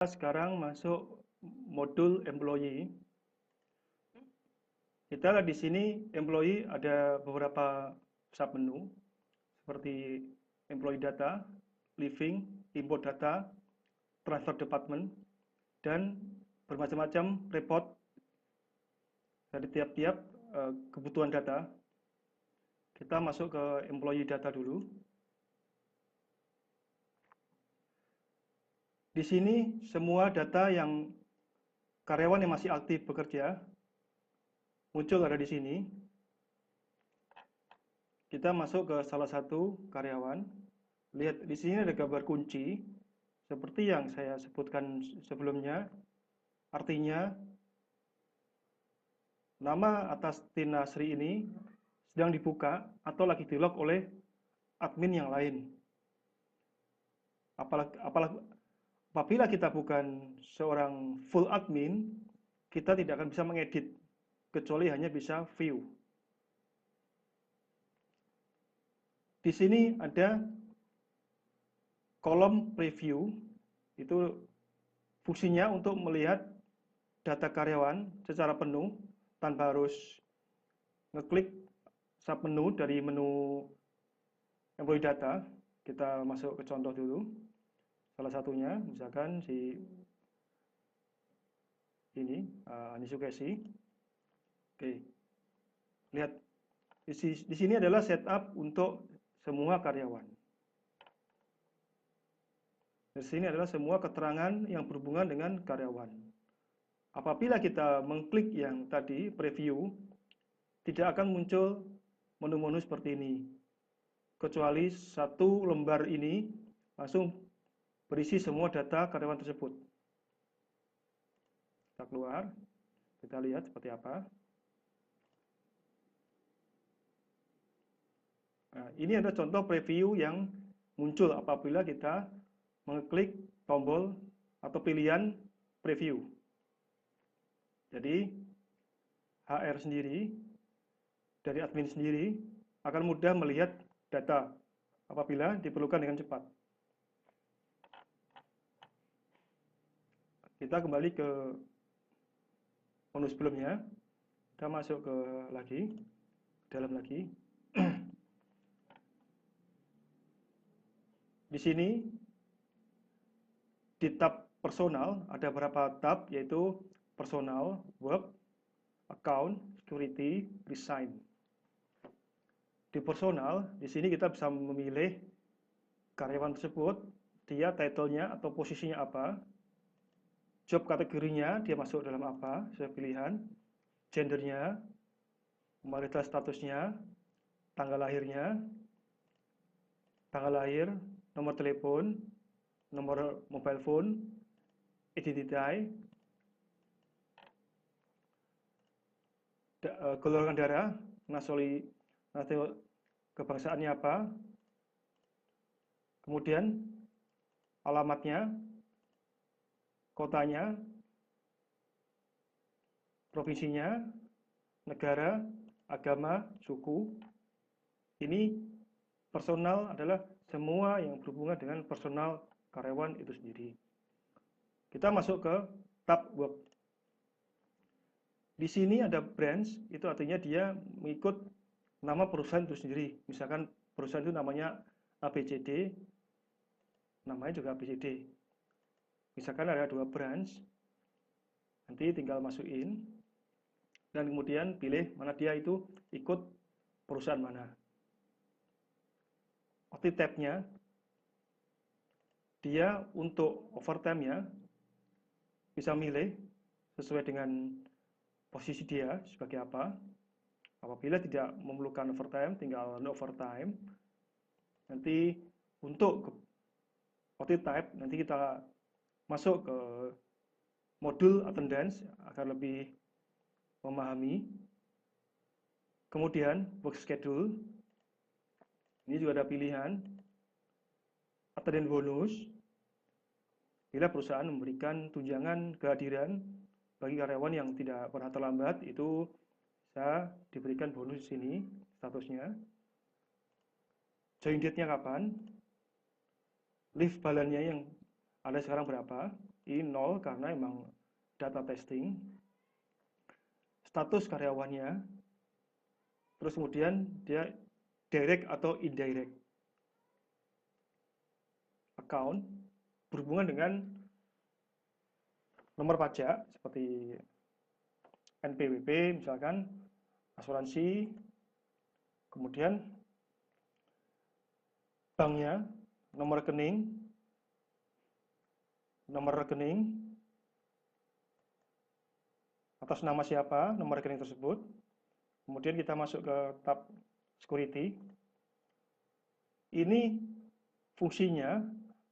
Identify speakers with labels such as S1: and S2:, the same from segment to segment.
S1: Sekarang masuk modul employee. Kita lihat di sini employee ada beberapa submenu seperti employee data, living, import data, transfer department, dan bermacam-macam report dari tiap-tiap kebutuhan data. Kita masuk ke employee data dulu. Di sini semua data yang karyawan yang masih aktif bekerja muncul ada di sini. Kita masuk ke salah satu karyawan. Lihat di sini ada gambar kunci seperti yang saya sebutkan sebelumnya. Artinya nama atas Tina Sri ini sedang dibuka atau lagi di-lock oleh admin yang lain. Apabila kita bukan seorang full admin, kita tidak akan bisa mengedit, kecuali hanya bisa view. Di sini ada kolom preview, itu fungsinya untuk melihat data karyawan secara penuh tanpa harus ngeklik submenu dari menu employee data. Kita masuk ke contoh dulu. Salah satunya misalkan si ini Anisukesi. Oke. Lihat di sini adalah setup untuk semua karyawan. Di sini adalah semua keterangan yang berhubungan dengan karyawan. Apabila kita mengklik yang tadi preview, tidak akan muncul menu-menu seperti ini. Kecuali satu lembar ini langsung berisi semua data karyawan tersebut. Kita keluar, kita lihat seperti apa. Nah, ini ada contoh preview yang muncul apabila kita mengklik tombol atau pilihan preview. Jadi HR sendiri, dari admin sendiri, akan mudah melihat data apabila diperlukan dengan cepat. Kita kembali ke menu sebelumnya. Kita masuk ke dalam lagi. Di sini di tab personal ada beberapa tab, yaitu personal, work, account, security, resign. Di personal, di sini kita bisa memilih karyawan tersebut, dia title-nya atau posisinya apa, job kategorinya dia masuk dalam apa, sesuai pilihan, gendernya, marital statusnya, tanggal lahirnya, tanggal lahir, nomor telepon, nomor mobile phone, identitas, golongan darah, kebangsaannya apa, kemudian alamatnya, kotanya, provinsinya, negara, agama, suku. Ini personal adalah semua yang berhubungan dengan personal karyawan itu sendiri. Kita masuk ke tab work. Di sini ada branch, itu artinya dia mengikut nama perusahaan itu sendiri. Misalkan perusahaan itu namanya ABCD, namanya juga ABCD. Misalkan ada 2 branch, nanti tinggal masukin, dan kemudian pilih mana dia itu ikut perusahaan mana. Aktif tab-nya, dia untuk overtime-nya bisa milih sesuai dengan posisi dia sebagai apa. Apabila tidak memerlukan overtime, tinggal no overtime. Nanti untuk aktif type, nanti kita masuk ke modul attendance agar lebih memahami. Kemudian work schedule, ini juga ada pilihan attendance bonus. Bila perusahaan memberikan tunjangan kehadiran bagi karyawan yang tidak pernah terlambat, itu bisa diberikan bonus di sini statusnya. Join date-nya kapan, leave balance-nya yang ada sekarang berapa, ini 0 karena memang data testing. Status karyawannya, terus kemudian dia direct atau indirect account berhubungan dengan nomor pajak seperti NPWP misalkan, asuransi, kemudian banknya, nomor rekening atas nama siapa nomor rekening tersebut. Kemudian kita masuk ke tab security. Ini fungsinya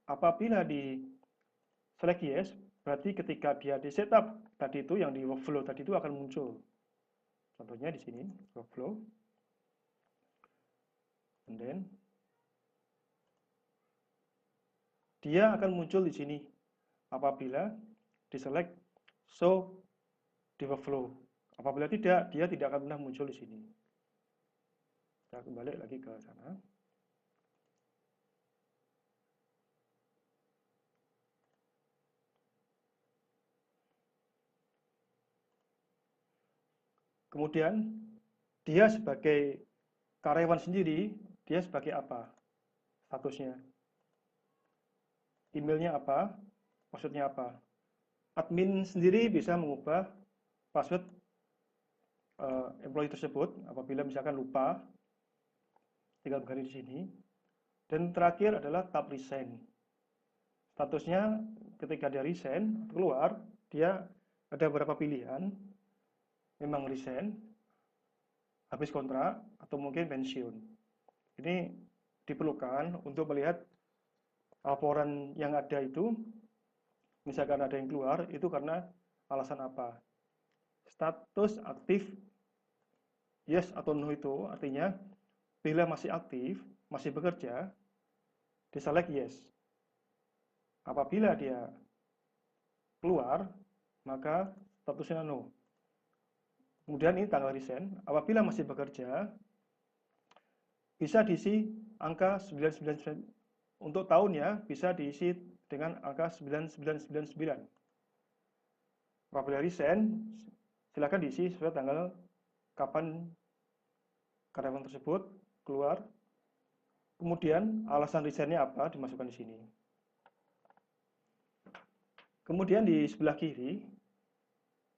S1: apabila di select yes, berarti ketika dia di setup tadi itu yang di workflow tadi itu akan muncul. Contohnya di sini workflow, and then dia akan muncul di sini apabila di select show di workflow. Apabila tidak, dia tidak akan pernah muncul di sini. Kita kembali lagi ke sana. Kemudian dia sebagai karyawan sendiri, dia sebagai apa statusnya? Emailnya apa? Passwordnya apa? Admin sendiri bisa mengubah password employee tersebut apabila misalkan lupa, tinggal mengganti di sini. Dan terakhir adalah tab resign. Statusnya ketika dia resign keluar, dia ada beberapa pilihan. Memang resign, habis kontrak, atau mungkin pensiun. Ini diperlukan untuk melihat laporan yang ada itu, misalkan ada yang keluar, itu karena alasan apa. Status aktif, yes atau no itu artinya bila masih aktif, masih bekerja, diselect yes. Apabila dia keluar, maka statusnya no. Kemudian ini tanggal resign, apabila masih bekerja, bisa diisi angka 999. Untuk tahunnya bisa diisi dengan angka 9999. Apabila resign, silakan diisi sesuai tanggal kapan karyawan tersebut keluar. Kemudian alasan resignnya apa dimasukkan di sini. Kemudian di sebelah kiri,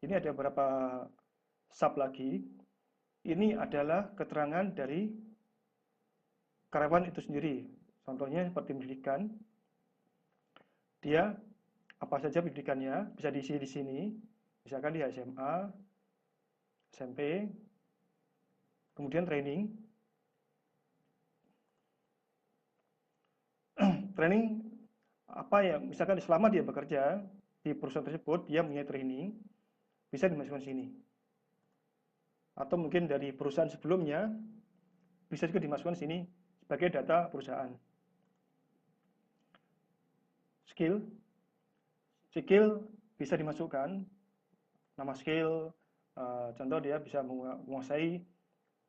S1: ini ada beberapa sub lagi. Ini adalah keterangan dari karyawan itu sendiri. Contohnya seperti pendidikan. Dia apa saja pendidikannya bisa diisi di sini. Misalkan di SMA, SMP, kemudian training. Training apa ya? Misalkan selama dia bekerja di perusahaan tersebut, dia punya training, bisa dimasukkan sini. Atau mungkin dari perusahaan sebelumnya, bisa juga dimasukkan sini sebagai data perusahaan. Skill bisa dimasukkan, nama skill, contoh dia bisa menguasai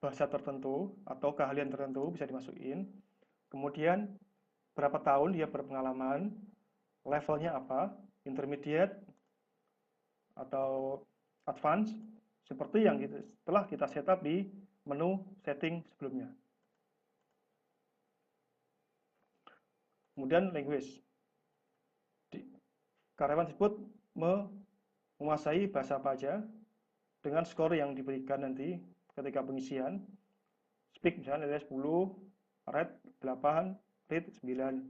S1: bahasa tertentu atau keahlian tertentu bisa dimasukin. Kemudian berapa tahun dia berpengalaman, levelnya apa, intermediate atau advance, seperti yang telah kita setup di menu setting sebelumnya. Kemudian language, karyawan tersebut menguasai bahasa apa aja dengan skor yang diberikan nanti ketika pengisian. Speak misalnya nilai 10, rate 8, rate 9.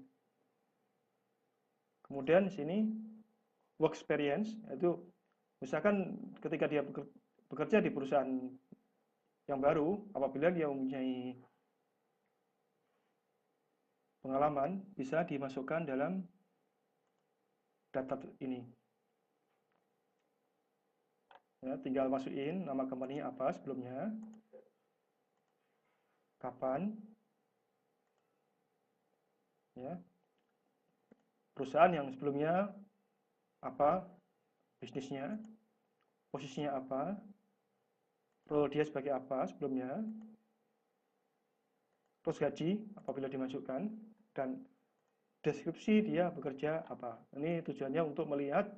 S1: Kemudian di sini work experience, itu misalkan ketika dia bekerja di perusahaan yang baru, apabila dia mempunyai pengalaman, bisa dimasukkan dalam data ini. Ya, tinggal masukin nama company apa sebelumnya, kapan, ya, perusahaan yang sebelumnya apa, bisnisnya, posisinya apa, role dia sebagai apa sebelumnya, terus gaji apabila dimasukkan, dan deskripsi dia bekerja apa. Ini tujuannya untuk melihat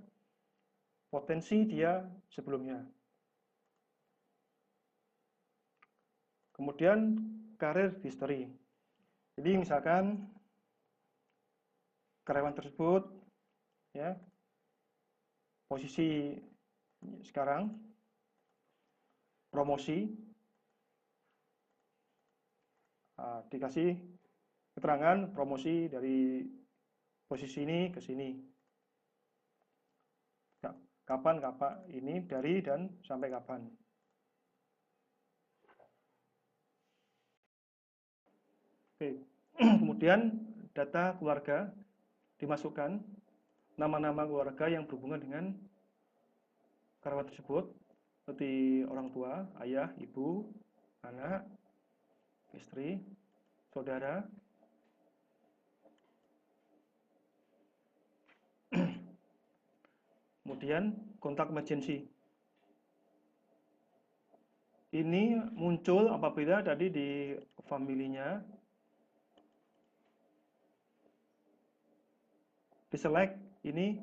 S1: potensi dia sebelumnya. Kemudian karir history. Jadi misalkan karyawan tersebut ya posisi sekarang promosi, dikasih keterangan promosi dari posisi ini ke sini. Kapan ini dari dan sampai kapan. Oke. Kemudian data keluarga dimasukkan, nama-nama keluarga yang berhubungan dengan karyawan tersebut seperti orang tua, ayah, ibu, anak, istri, saudara. Kemudian kontak emergency. Ini muncul apabila tadi di familinya diselect ini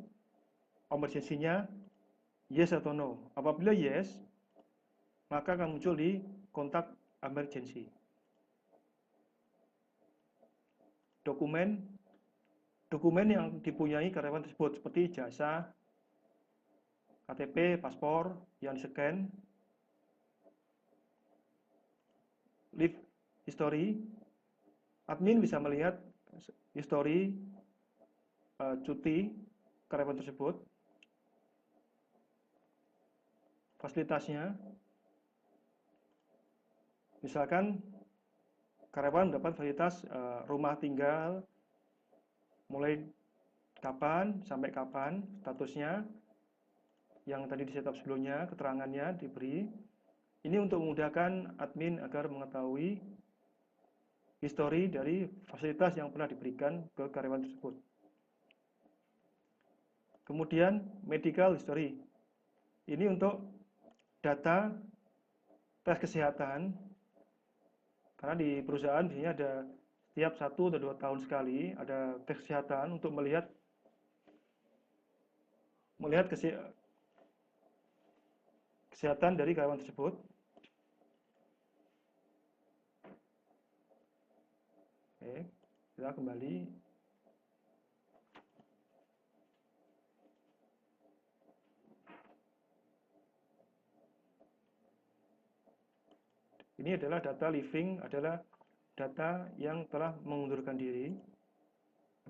S1: emergency-nya yes atau no. Apabila yes, maka akan muncul di kontak emergency. Dokumen yang dipunyai karyawan tersebut seperti jasa, KTP, paspor yang di-scan, leave history. Admin bisa melihat history cuti karyawan tersebut, fasilitasnya. Misalkan karyawan mendapat fasilitas rumah tinggal mulai kapan sampai kapan, statusnya yang tadi di setup sebelumnya, keterangannya diberi. Ini untuk memudahkan admin agar mengetahui histori dari fasilitas yang pernah diberikan ke karyawan tersebut. Kemudian medical history. Ini untuk data tes kesehatan. Karena di perusahaan biasanya ada setiap 1 atau 2 tahun sekali ada tes kesehatan untuk melihat kesehatan dari karyawan tersebut. Oke, kita kembali. Ini adalah data living, adalah data yang telah mengundurkan diri.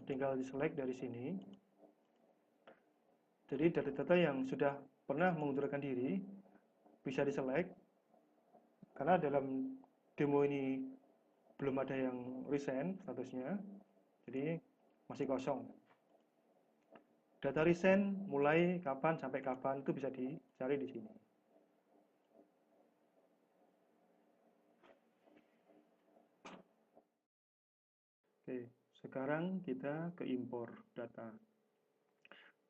S1: Tinggal di-select dari sini. Jadi data-data yang sudah pernah mengundurkan diri bisa di-select. Karena dalam demo ini belum ada yang recent statusnya, jadi masih kosong. Data recent mulai kapan sampai kapan itu bisa dicari di sini. Oke, sekarang kita ke impor data.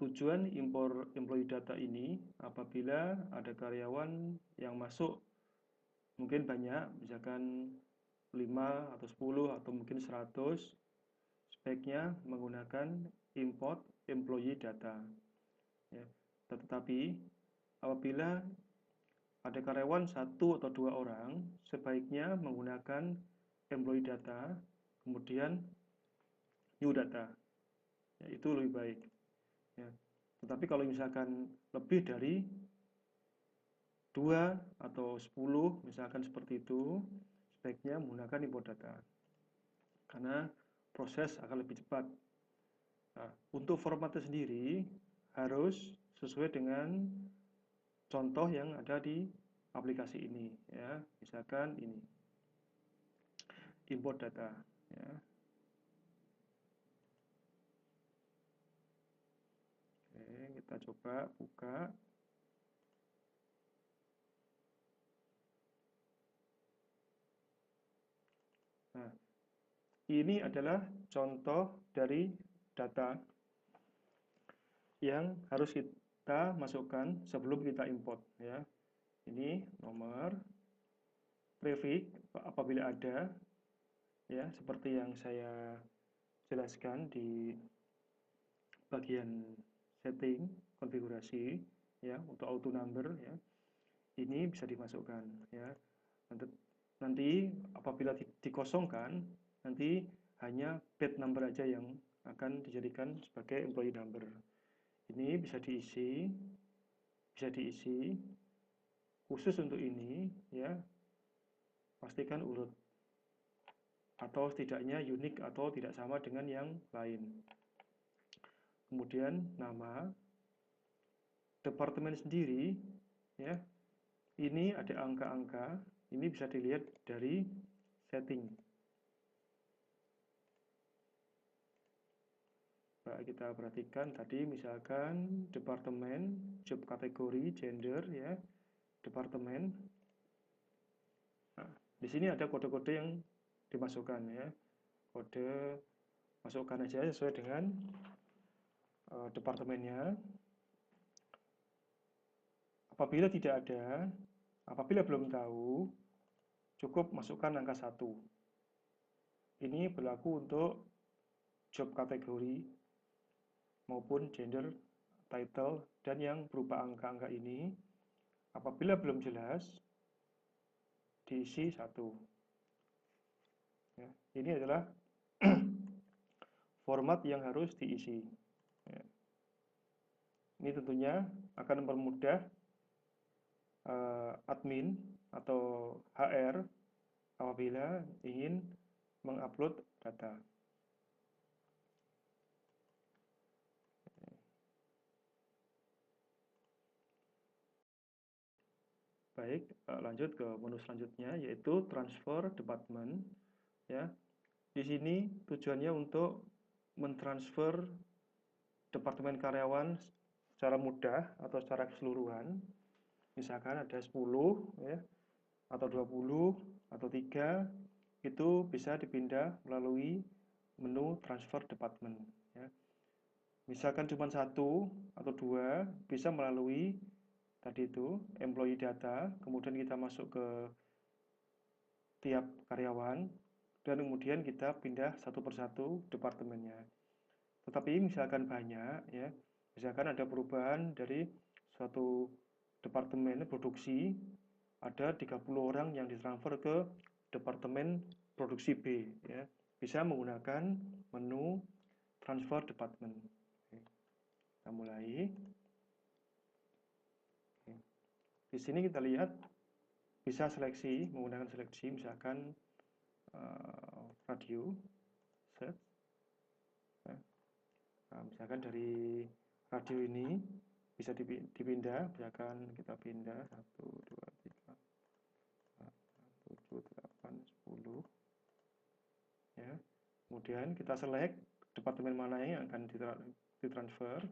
S1: Tujuan impor employee data ini apabila ada karyawan yang masuk mungkin banyak, misalkan 5 atau 10 atau mungkin 100, sebaiknya menggunakan import employee data. Ya. Tetapi apabila ada karyawan 1 atau 2 orang, sebaiknya menggunakan employee data, kemudian new data. Ya, itu lebih baik. Ya. Tetapi kalau misalkan lebih dari 2 atau 10, misalkan seperti itu, sebaiknya menggunakan import data. Karena proses akan lebih cepat. Nah, untuk formatnya sendiri harus sesuai dengan contoh yang ada di aplikasi ini, ya. Misalkan ini import data, ya. Oke, kita coba buka. Nah, ini adalah contoh dari data yang harus kita masukkan sebelum kita import, ya. Ini nomor, prefix apabila ada, ya, seperti yang saya jelaskan di bagian setting konfigurasi ya, untuk auto number ya. Ini bisa dimasukkan ya. Nanti apabila dikosongkan, nanti hanya batch number aja yang akan dijadikan sebagai employee number. Ini bisa diisi khusus untuk ini ya, pastikan urut atau setidaknya unik atau tidak sama dengan yang lain. Kemudian nama departemen sendiri ya, ini ada angka-angka, ini bisa dilihat dari setting. Kita perhatikan tadi misalkan departemen, job kategori, gender ya, departemen. Nah, di sini ada kode-kode yang dimasukkan ya. Kode masukkan aja sesuai dengan departemennya. Apabila tidak ada, apabila belum tahu, cukup masukkan angka 1. Ini berlaku untuk job kategori maupun gender, title, dan yang berupa angka-angka ini. Apabila belum jelas, diisi 1. Ya, ini adalah format yang harus diisi. Ya. Ini tentunya akan mempermudah admin atau HR apabila ingin mengupload data. Baik, lanjut ke menu selanjutnya yaitu transfer department ya. Di sini tujuannya untuk mentransfer departemen karyawan secara mudah atau secara keseluruhan. Misalkan ada 10 ya, atau 20 atau 3, itu bisa dipindah melalui menu transfer department ya. Misalkan cuma 1 atau 2, bisa melalui tadi itu employee data, kemudian kita masuk ke tiap karyawan dan kemudian kita pindah satu persatu departemennya. Tetapi misalkan banyak ya, misalkan ada perubahan dari suatu departemen produksi, ada 30 orang yang ditransfer ke departemen produksi B ya, bisa menggunakan menu transfer department. Kita mulai. Di sini kita lihat bisa seleksi, menggunakan seleksi, misalkan radio, set. Nah, misalkan dari radio ini bisa dipindah, misalkan kita pindah 1, 2, 3, 7, 8, 10 ya. Kemudian kita select departemen mana yang akan ditransfer,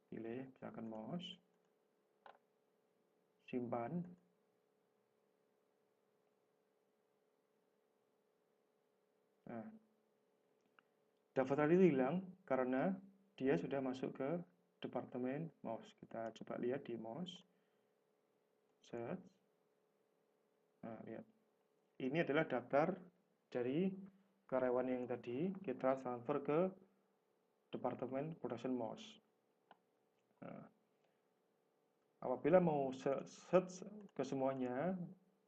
S1: pilih misalkan mouse, simpan. Nah, daftar itu hilang karena dia sudah masuk ke departemen mouse. Kita coba lihat di mouse, search. Nah, lihat. Ini adalah daftar dari karyawan yang tadi kita transfer ke departemen production mouse. Nah, apabila mau search ke semuanya,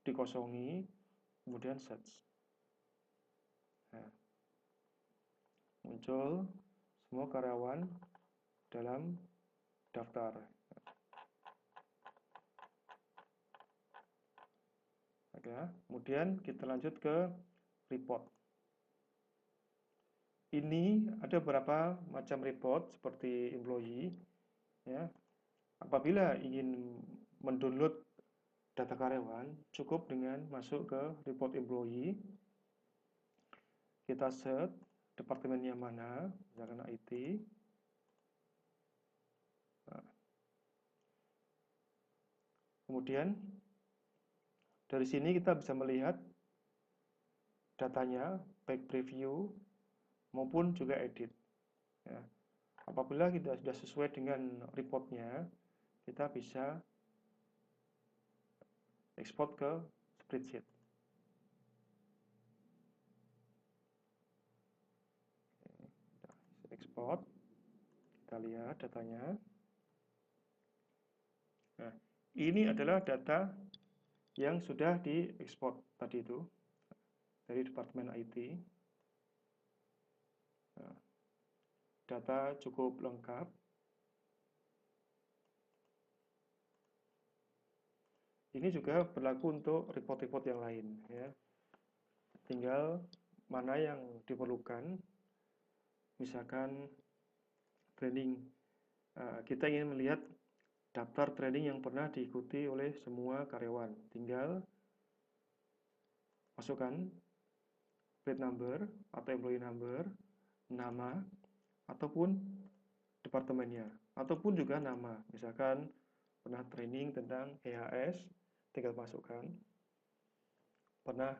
S1: dikosongi, kemudian search. Nah, muncul semua karyawan dalam daftar. Oke, kemudian kita lanjut ke report. Ini ada beberapa macam report seperti employee ya. Apabila ingin mendownload data karyawan, cukup dengan masuk ke report employee. Kita search departemennya mana, misalkan IT. Nah, kemudian dari sini kita bisa melihat datanya, baik preview maupun juga edit. Ya. Apabila kita sudah sesuai dengan reportnya, kita bisa ekspor ke spreadsheet. export. Kita lihat datanya. Nah, ini adalah data yang sudah diekspor tadi itu dari Departemen IT. Nah, data cukup lengkap. Ini juga berlaku untuk report-report yang lain, ya. Tinggal mana yang diperlukan. Misalkan training, kita ingin melihat daftar training yang pernah diikuti oleh semua karyawan. Tinggal masukkan plate number atau employee number, nama, ataupun departemennya, ataupun juga nama. Misalkan pernah training tentang EHS, tinggal masukkan. Pernah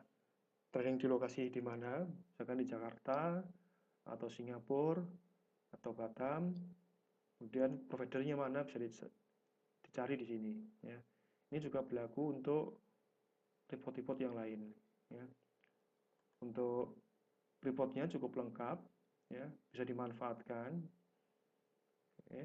S1: training di lokasi di mana, misalkan di Jakarta, atau Singapura, atau Batam. Kemudian providernya mana bisa dicari di sini. Ya. Ini juga berlaku untuk report-report yang lain. Ya. Untuk reportnya cukup lengkap, ya, bisa dimanfaatkan. Oke.